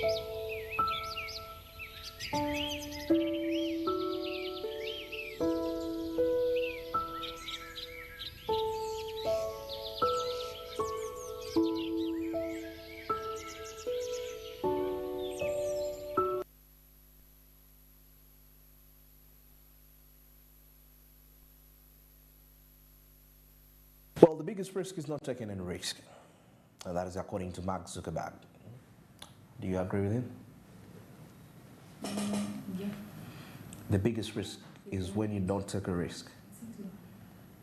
Well, the biggest risk is not taking any risk. And that is according to Mark Zuckerberg. Do you agree with him? Yeah. The biggest risk is when you don't take a risk. Exactly.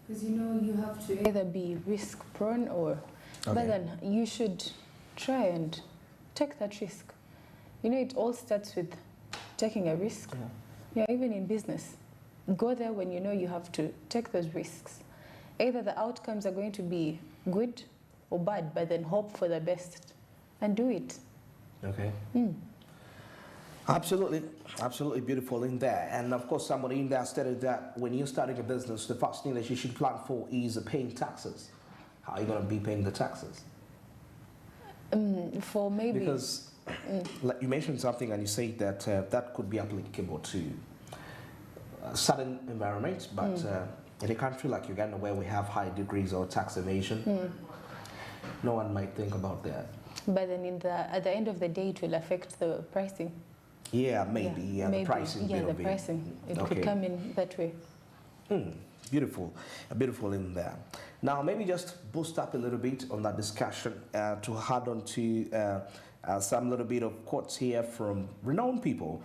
Because you have to either be risk prone or, but then you should try and take that risk. It all starts with taking a risk. Yeah, even in business. Go there when you have to take those risks. Either the outcomes are going to be good or bad, but then hope for the best and do it. Okay. Absolutely, absolutely beautiful in there. And of course, somebody in there stated that when you're starting a business, the first thing that you should plan for is paying taxes. How are you going to be paying the taxes? For maybe... Because like you mentioned something and you say that that could be applicable to certain environments, but in a country like Uganda where we have high degrees of tax evasion, no one might think about that. But then at the end of the day, it will affect the pricing. Yeah, maybe. Yeah, maybe. The pricing. Yeah, the pricing. It could come in that way. Beautiful. Beautiful in there. Now, maybe just boost up a little bit on that discussion to add on to some little bit of quotes here from renowned people.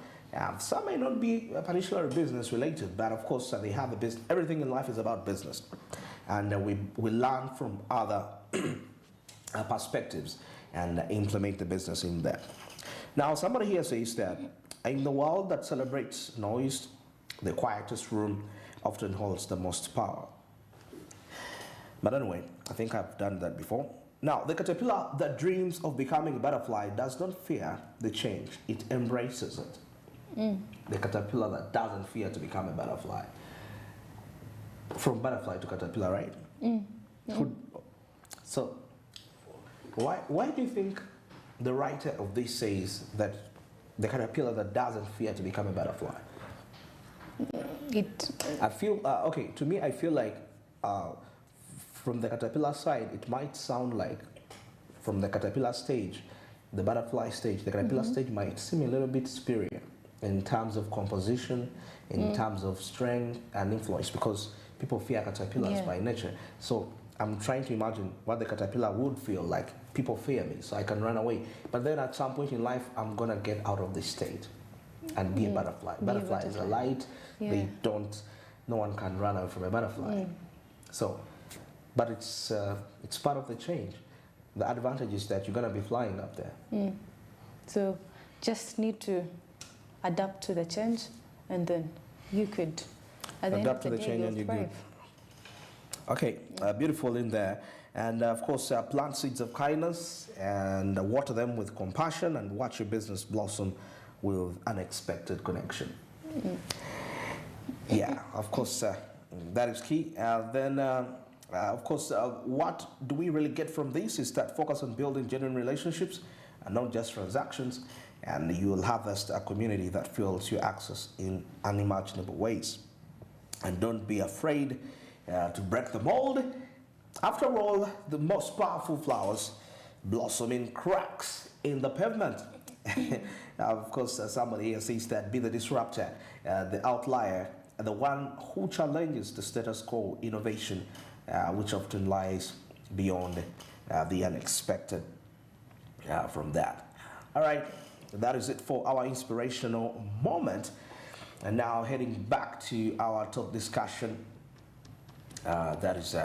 Some may not be particularly business related, but of course they have a business. Everything in life is about business. And we learn from other perspectives and implement the business in there. Now, somebody here says that in the world that celebrates noise, the quietest room often holds the most power. But anyway, I think I've done that before. Now, the caterpillar that dreams of becoming a butterfly does not fear the change, it embraces it. The caterpillar that doesn't fear to become a butterfly. From butterfly to caterpillar, right? So, why do you think the writer of this says that the caterpillar that doesn't fear to become a butterfly? I feel, to me, I feel like from the caterpillar side, it might sound like from the caterpillar stage, the butterfly stage, the caterpillar stage might seem a little bit superior in terms of composition, in terms of strength and influence, because people fear caterpillars by nature. So I'm trying to imagine what the caterpillar would feel like. People fear me, so I can run away. But then at some point in life, I'm gonna get out of this state and be a butterfly. Butterflies are light. They don't. No one can run away from a butterfly. So, but it's part of the change. The advantage is that you're gonna be flying up there. So, just need to adapt to the change, and then you could adapt to the change, and you're good. Okay, beautiful in there. And of course, plant seeds of kindness and water them with compassion and watch your business blossom with unexpected connection. Yeah, of course, that is key. Then, of course, what do we really get from this is that focus on building genuine relationships and not just transactions, and you will harvest a community that fuels your access in unimaginable ways. And don't be afraid to break the mold. After all, the most powerful flowers blossom in cracks in the pavement. Of course, somebody here says that be the disruptor, the outlier, the one who challenges the status quo, innovation, which often lies beyond the unexpected from that. All right, that is it for our inspirational moment. And now heading back to our talk discussion, that is,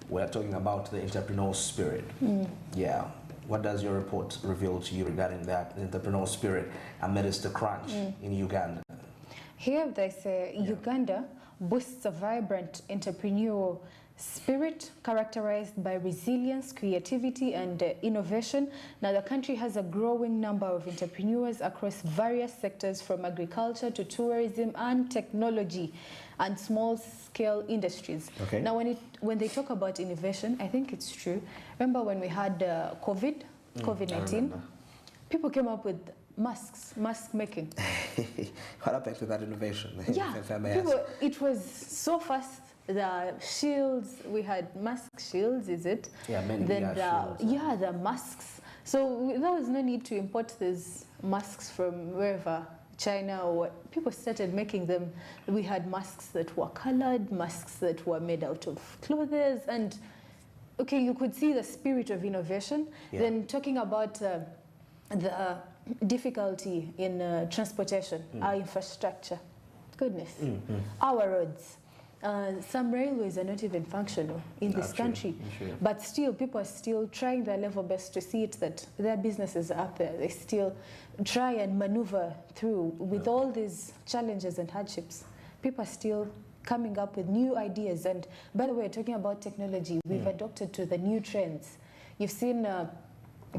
we're talking about the entrepreneurial spirit. Yeah. What does your report reveal to you regarding that entrepreneurial spirit amidst the crunch in Uganda? Here they say Uganda boasts a vibrant entrepreneurial spirit characterized by resilience, creativity, and innovation. Now, the country has a growing number of entrepreneurs across various sectors, from agriculture to tourism and technology and small-scale industries. Okay. Now, when they talk about innovation, I think it's true. Remember when we had COVID-19? people came up with masks, mask making. What happened to that innovation? Yeah, if I may people, ask? it was so fast. The shields, we had mask shields, is it? Yeah, many Then shields. the masks. So there was no need to import these masks from wherever, China or what. People started making them. We had masks that were colored, masks that were made out of clothes, and okay, you could see the spirit of innovation. Yeah. Then talking about the difficulty in transportation, our infrastructure, goodness, our roads. Some railways are not even functional in this country, but still people are still trying their level best to see it that their businesses are up there. They still try and maneuver through with all these challenges and hardships. People are still coming up with new ideas. And by the way, talking about technology, we've adopted to the new trends. You've seen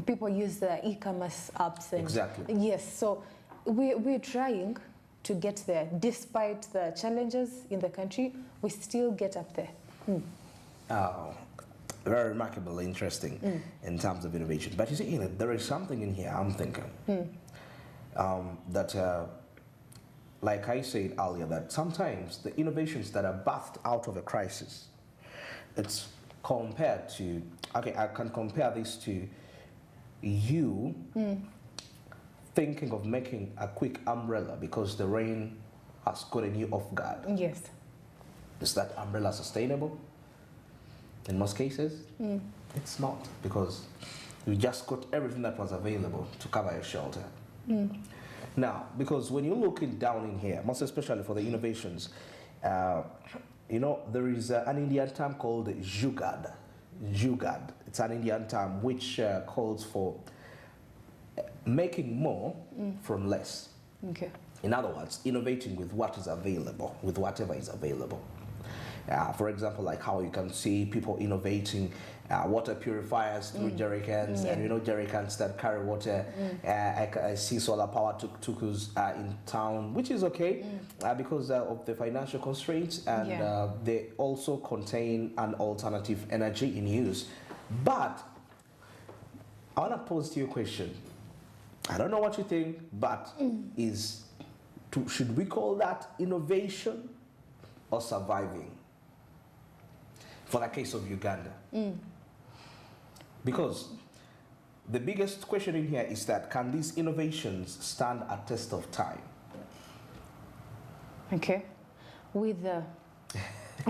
people use the e-commerce apps. And Exactly. yes, so we're trying to get there. Despite the challenges in the country, we still get up there. Oh, very remarkable, interesting in terms of innovation. But you see, there is something in here I'm thinking that, like I said earlier, that sometimes the innovations that are birthed out of a crisis, it's compared to, okay, I can compare this to you thinking of making a quick umbrella because the rain has gotten you off guard. Yes. Is that umbrella sustainable? In most cases, it's not, because you just got everything that was available to cover your shelter. Now, because when you're looking down in here, most especially for the innovations, you know, there is an Indian term called jugad. Jugad. It's an Indian term which calls for making more from less. Okay. In other words, innovating with what is available, with whatever is available. For example, like how you can see people innovating water purifiers through jerry cans, and you know jerry cans that carry water. I see solar power tuk-tuks in town, which is okay because of the financial constraints, and they also contain an alternative energy in use. But I want to pose to you a question. I don't know what you think, but should we call that innovation or surviving? For the case of Uganda. Because the biggest question in here is that, can these innovations stand a test of time? Okay. With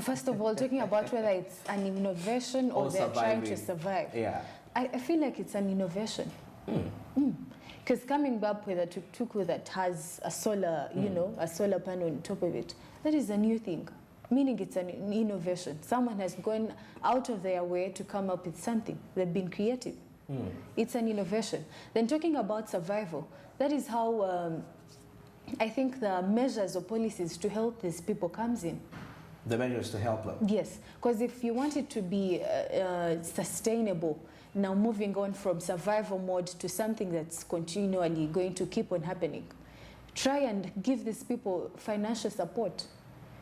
first of all, talking about whether it's an innovation or they're trying to survive. Yeah. I feel like it's an innovation. Because coming up with a tuk-tuk that has a solar, you know, a solar panel on top of it, that is a new thing. Meaning it's an innovation. Someone has gone out of their way to come up with something. They've been creative. It's an innovation. Then talking about survival, that is how I think the measures or policies to help these people comes in. The measures to help them? Yes, because if you want it to be sustainable, now moving on from survival mode to something that's continually going to keep on happening, try and give these people financial support.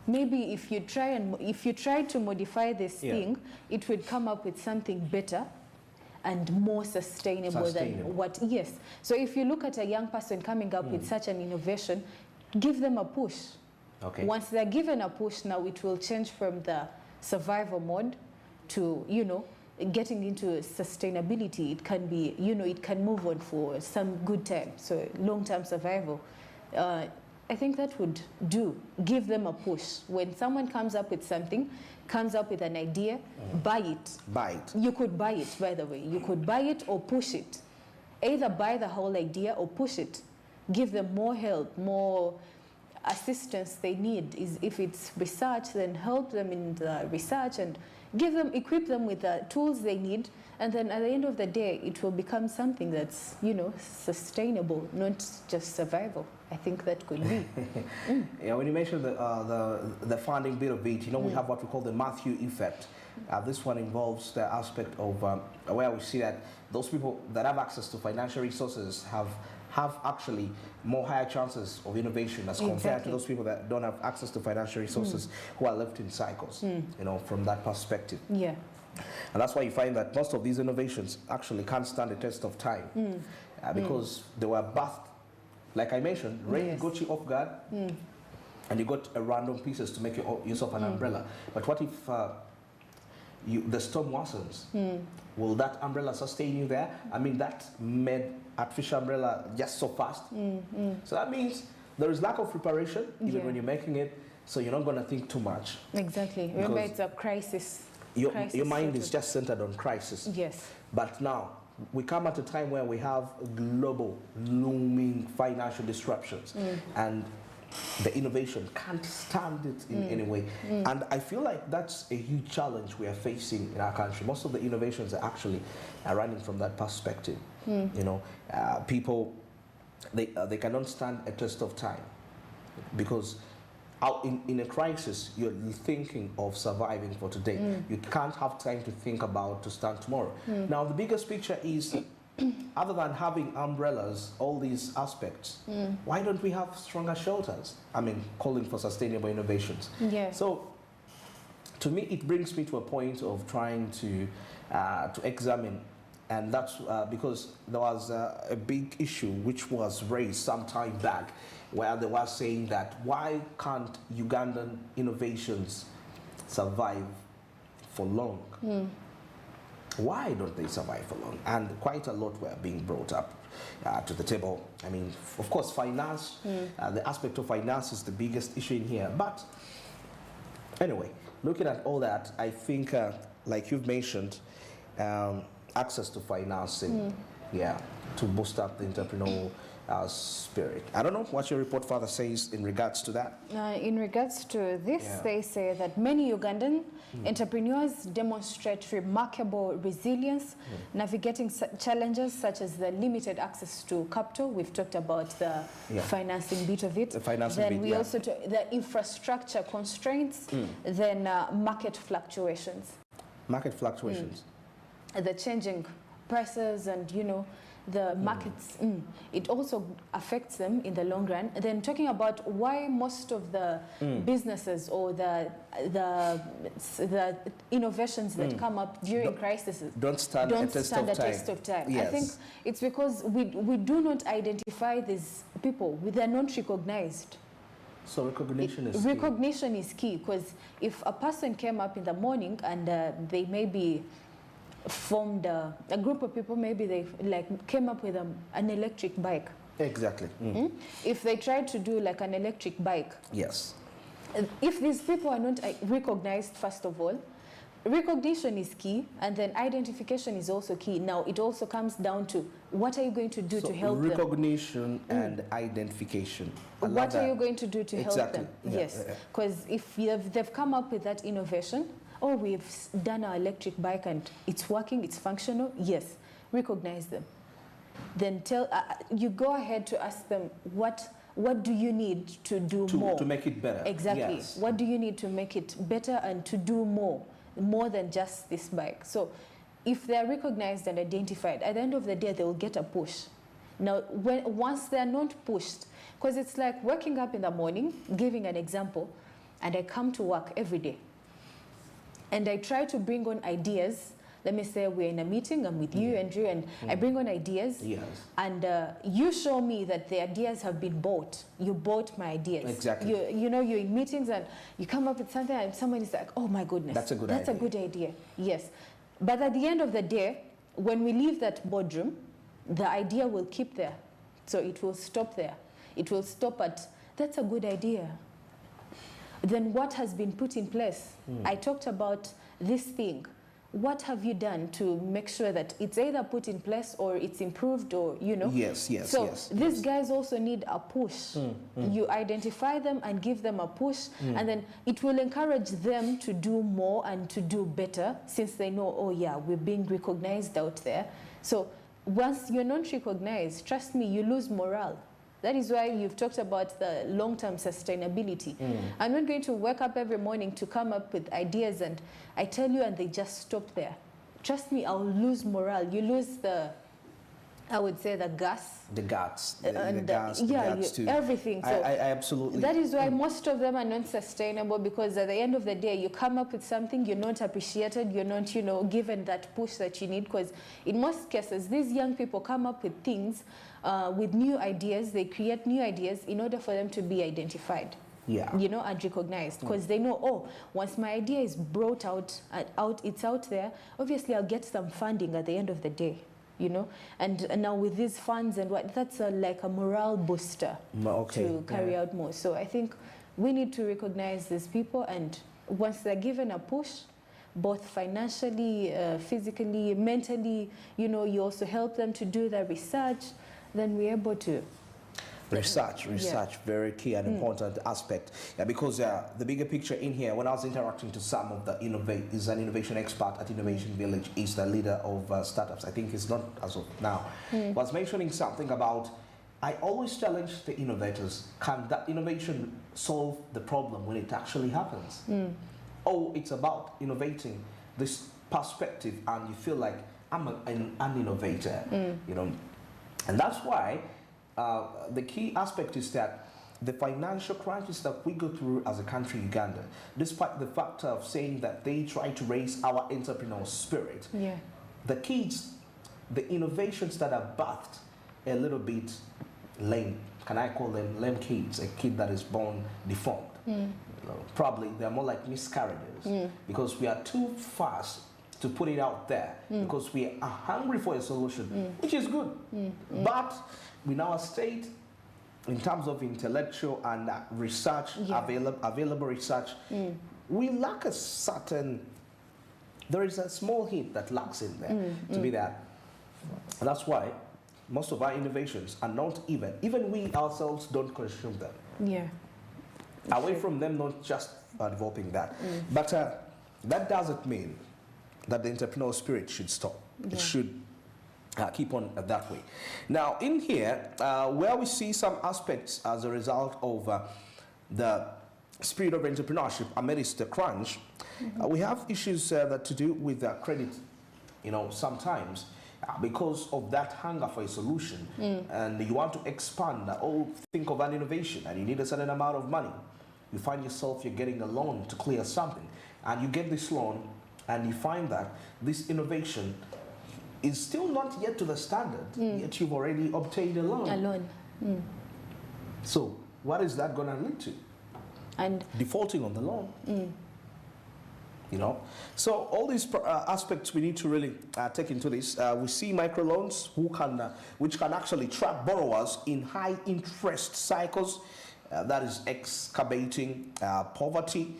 Maybe if you try to modify this thing, it would come up with something better and more sustainable than what. Yes. So if you look at a young person coming up with such an innovation, give them a push. Okay. Once they're given a push, now it will change from the survival mode to, you know, getting into sustainability. It can be, you know, it can move on for some good time. So long-term survival. I think that would do. Give them a push. When someone comes up with something, comes up with an idea, buy it. Buy it. You could buy it, by the way. You could buy it or push it. Either buy the whole idea or push it. Give them more help, more assistance they need. If it's research, then help them in the research and equip them with the tools they need. And then at the end of the day, it will become something that's, you know, sustainable, not just survival. I think that could be. Yeah, when you mentioned the funding bit of it, you know, we have what we call the Matthew effect. This one involves the aspect of where we see that those people that have access to financial resources have actually more higher chances of innovation as compared to those people that don't have access to financial resources who are left in cycles, you know, from that perspective. Yeah. And that's why you find that most of these innovations actually can't stand the test of time. because they were bathed, like I mentioned, rain Yes. got you off guard, and you got a random pieces to make use of an umbrella. But what if the storm worsens? Will that umbrella sustain you there? I mean, that made artificial umbrella just so fast. So that means there is lack of preparation even when you're making it. So you're not going to think too much. Exactly. Remember, it's a crisis. Your mind is just centered on crisis. Yes. But now, we come at a time where we have global looming financial disruptions. And the innovation can't stand it in any way. And I feel like that's a huge challenge we are facing in our country. Most of the innovations are actually running from that perspective. You know, people, they cannot stand a test of time, because out in a crisis, you're thinking of surviving for today. You can't have time to think about to stand tomorrow. Now, the biggest picture is, other than having umbrellas, all these aspects, why don't we have stronger shelters? I mean, calling for sustainable innovations. Yeah. So, to me, it brings me to a point of trying to examine, and that's because there was a big issue which was raised some time back, where they were saying that why can't Ugandan innovations survive for long? Why don't they survive for long? And quite a lot were being brought up to the table. I mean, of course, finance, the aspect of finance is the biggest issue in here. But anyway, looking at all that, I think, like you've mentioned, access to financing, to boost up the entrepreneurial spirit. I don't know what your report further says in regards to that. In regards to this, they say that many Ugandan entrepreneurs demonstrate remarkable resilience, navigating challenges such as the limited access to capital. We've talked about the financing bit of it. The financing then bit, we also talk the infrastructure constraints, then market fluctuations. Market fluctuations. The changing prices and, you know, the markets, it also affects them in the long run. And then talking about why most of the businesses or the innovations that come up during crises don't stand a test of time. Yes. I think it's because we do not identify these people. They're not recognized. So recognition is recognition is key, because if a person came up in the morning and they maybe formed a group of people, maybe they came up with an electric bike. Exactly. If they tried to do like an electric bike, yes. If these people are not recognized, first of all, recognition is key, and then identification is also key. Now, it also comes down to what are you going to do to help them? Recognition and identification. What are you going to do to help them? Yes, because if they've come up with that innovation, oh, we've done our electric bike and it's working, it's functional, yes, recognize them. Then you go ahead to ask them, what do you need to do more? To make it better. Exactly. Yes. What do you need to make it better and to do more than just this bike? So if they're recognized and identified, at the end of the day, they will get a push. Now, once they're not pushed, because it's like waking up in the morning, giving an example, and I come to work every day. And I try to bring on ideas. Let me say we're in a meeting, I'm with you, Andrew, and I bring on ideas. Yes. And you show me that the ideas have been bought. You bought my ideas. Exactly. You know, you're in meetings and you come up with something and someone is like, oh my goodness. That's a good idea. That's a good idea. Yes. But at the end of the day, when we leave that boardroom, the idea will keep there. So it will stop there. It will stop at, that's a good idea. Then what has been put in place? I talked about this thing. What have you done to make sure that it's either put in place or it's improved, or, you know? Yes. So these guys also need a push. You identify them and give them a push, and then it will encourage them to do more and to do better, since they know, oh yeah, we're being recognized out there. So once you're not recognized, trust me, you lose morale. That is why you've talked about the long-term sustainability. I'm not going to wake up every morning to come up with ideas and I tell you and they just stop there. Trust me, I'll lose morale. You lose I would say the gas. The guts, Yeah, everything. So I absolutely. That is why most of them are not sustainable, because at the end of the day, you come up with something, you're not appreciated, you're not, given that push that you need. Because in most cases, these young people come up with things, with new ideas. They create new ideas in order for them to be identified. Yeah. And recognized, because they know, oh, once my idea is brought it's out there, obviously I'll get some funding at the end of the day. And now with these funds and that's like a morale booster to carry out more. So I think we need to recognize these people, and once they're given a push, both financially, physically, mentally, you also help them to do their research, then we're able to. Research, very key and important aspect. Yeah, because the bigger picture in here, when I was interacting to some of the is an innovation expert at Innovation Village, is the leader of startups. I think it's not as of now. Was mentioning something about, I always challenge the innovators, can that innovation solve the problem when it actually happens? Oh, it's about innovating this perspective, and you feel like I'm an innovator, and that's why the key aspect is that the financial crisis that we go through as a country, Uganda, despite the factor of saying that they try to raise our entrepreneurial spirit, the kids, the innovations that are birthed a little bit lame, can I call them lame kids, a kid that is born deformed. Probably they're more like miscarriages, because we are too fast to put it out there, because we are hungry for a solution, which is good. But in our state, in terms of intellectual and research, available research, we lack a certain, there is a small hint that lacks in there to be that. And that's why most of our innovations are not even we ourselves don't consume them. Yeah. Away from them not just developing that. But that doesn't mean that the entrepreneurial spirit should stop. It should keep on that way. Now, in here, where we see some aspects as a result of the spirit of entrepreneurship amidst the crunch, we have issues that to do with credit, sometimes because of that hunger for a solution, and you want to expand, think of an innovation, and you need a certain amount of money. You find yourself, you're getting a loan to clear something, and you get this loan, and you find that this innovation is still not yet to the standard, yet you've already obtained a loan. So what is that going to lead to? And defaulting on the loan. So all these aspects we need to really take into this. We see microloans which can actually trap borrowers in high interest cycles, that is excavating poverty.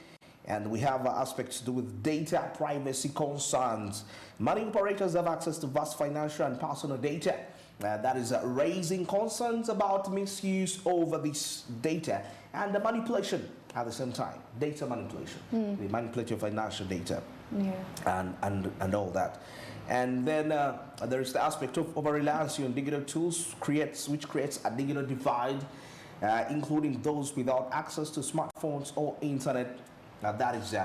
And we have aspects to do with data privacy concerns. Money operators have access to vast financial and personal data. That is raising concerns about misuse over this data and the manipulation at the same time. Data manipulation. They manipulate your financial data and all that. And then there is the aspect of over-reliance on digital tools, which creates a digital divide, including those without access to smartphones or internet. That is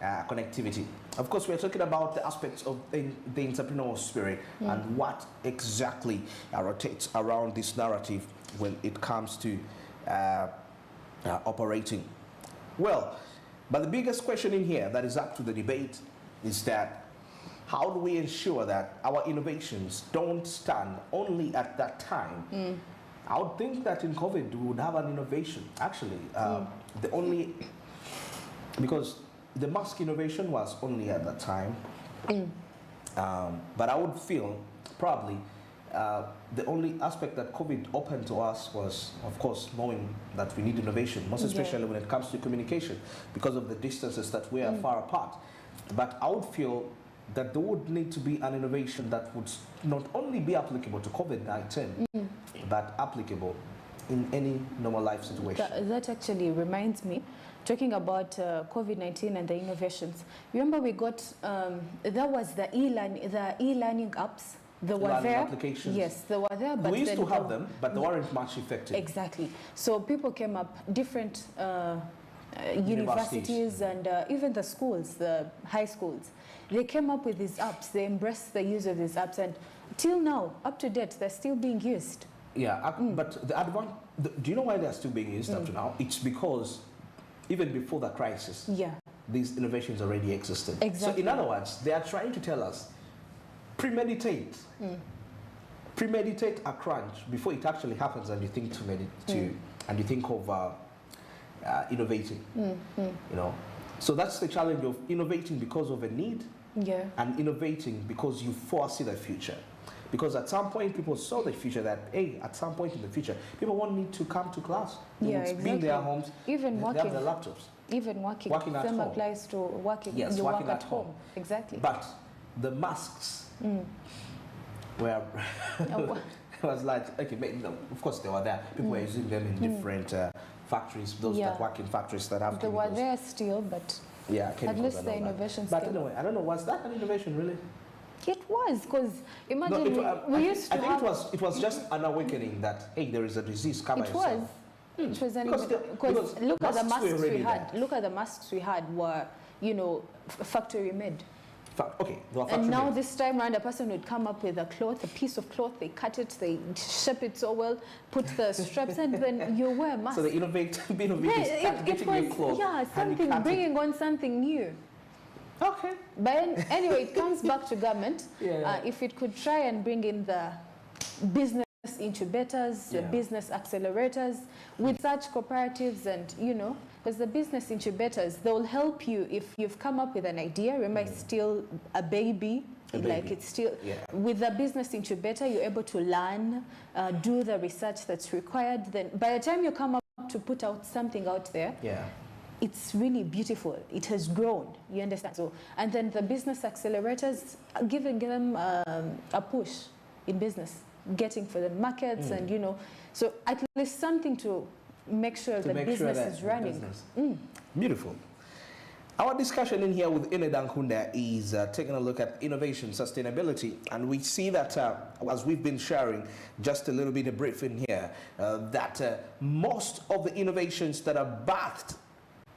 connectivity. Of course, we're talking about the aspects of the entrepreneurial spirit and what exactly rotates around this narrative when it comes to operating. Well, but the biggest question in here that is up to the debate is that how do we ensure that our innovations don't stand only at that time? I would think that in COVID we would have an innovation. Actually, because the mask innovation was only at that time. But I would feel probably the only aspect that COVID opened to us was, of course, knowing that we need innovation, most especially when it comes to communication, because of the distances that we are far apart. But I would feel that there would need to be an innovation that would not only be applicable to COVID-19, but applicable in any normal life situation. That actually reminds me, talking about COVID-19 and the innovations. Remember we got, that was the e-learning apps. They were there. Applications. Yes, they were there. But we used to have them, but they weren't much effective. Exactly. So people came up, different universities and even the schools, the high schools. They came up with these apps. They embraced the use of these apps. And till now, up to date, they're still being used. Yeah, but do you know why they're still being used up to now? It's because even before the crisis, these innovations already existed. Exactly. So in other words, they are trying to tell us, premeditate. Premeditate a crunch before it actually happens, and you think and you think of innovating. You know, so that's the challenge of innovating because of a need, and innovating because you foresee the future. Because at some point, people saw the future that, hey, at some point in the future, people won't need to come to class. They would be in their homes, even they have their laptops. Even working at home. applies to working. Yes, you working work at at home. home. Exactly. But the masks were, it was like, okay, of course they were there. People were using them in different factories, those that work in factories that have They chemicals. were there still, but at least the innovations But anyway, I don't know, was that an innovation really? It was, because imagine we used to I think it was just an awakening that, hey, there is a disease coming. It was. It was because look at the masks we had. Look at the masks we had were, factory made. Okay, they were factory and now made. this time around, a person would come up with a piece of cloth, they cut it, they shape it so well, put the straps, and then you wear a mask. So the innovators getting new clothes. Yeah, something, bringing on something new. Okay. But anyway, it comes back to government. If it could try and bring in the business incubators, the business accelerators with such cooperatives, and because the business incubators, they'll help you if you've come up with an idea. Remember, it's still a baby. Like it's still with the business incubator, you're able to learn, do the research that's required. Then by the time you come up to put out something out there, it's really beautiful. It has grown. You understand? So, and then the business accelerators are giving them a push in business, getting for the markets, and so at least something to make sure the business is running. Beautiful. Our discussion in here with Ine Dankunda is taking a look at innovation, sustainability, and we see that as we've been sharing just a little bit of briefing here, that most of the innovations that are birthed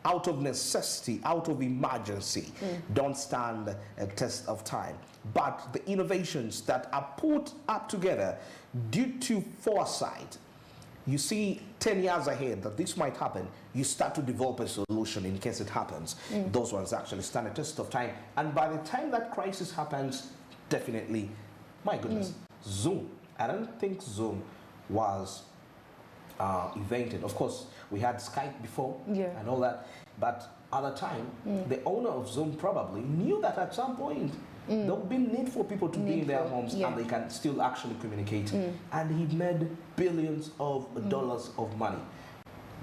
out of necessity, out of emergency, don't stand a test of time. But the innovations that are put up together due to foresight, you see 10 years ahead that this might happen, you start to develop a solution in case it happens. Those ones actually stand a test of time. And by the time that crisis happens, definitely, my goodness, Zoom. I don't think Zoom was invented. Of course, we had Skype before and all that, but at the time, the owner of Zoom probably knew that at some point there would be need for people to be in their homes and they can still actually communicate. And he made billions of dollars of money.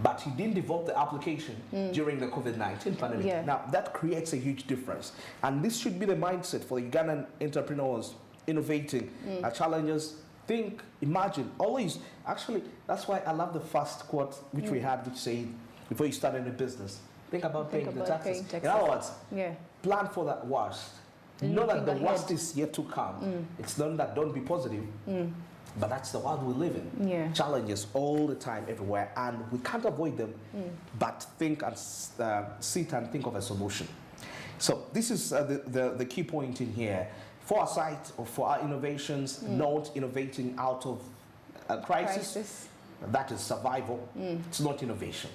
But he didn't develop the application during the COVID-19 pandemic. Now, that creates a huge difference. And this should be the mindset for Ugandan entrepreneurs innovating, challenges. Think, imagine, always. Actually, that's why I love the first quote which we had, which said, before you start any business, think about paying the taxes. In other words, plan for the worst. Know that the worst is yet to come. It's not that don't be positive, but that's the world we live in. Challenges all the time, everywhere, and we can't avoid them, but think and sit and think of a solution. So this is the key point in here. Foresight for our innovations, not innovating out of a crisis. That is survival. It's not innovation.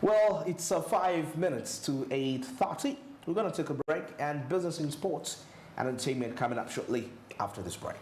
Well, it's 5 minutes to 8:30. We're going to take a break, and business in sports and entertainment coming up shortly after this break.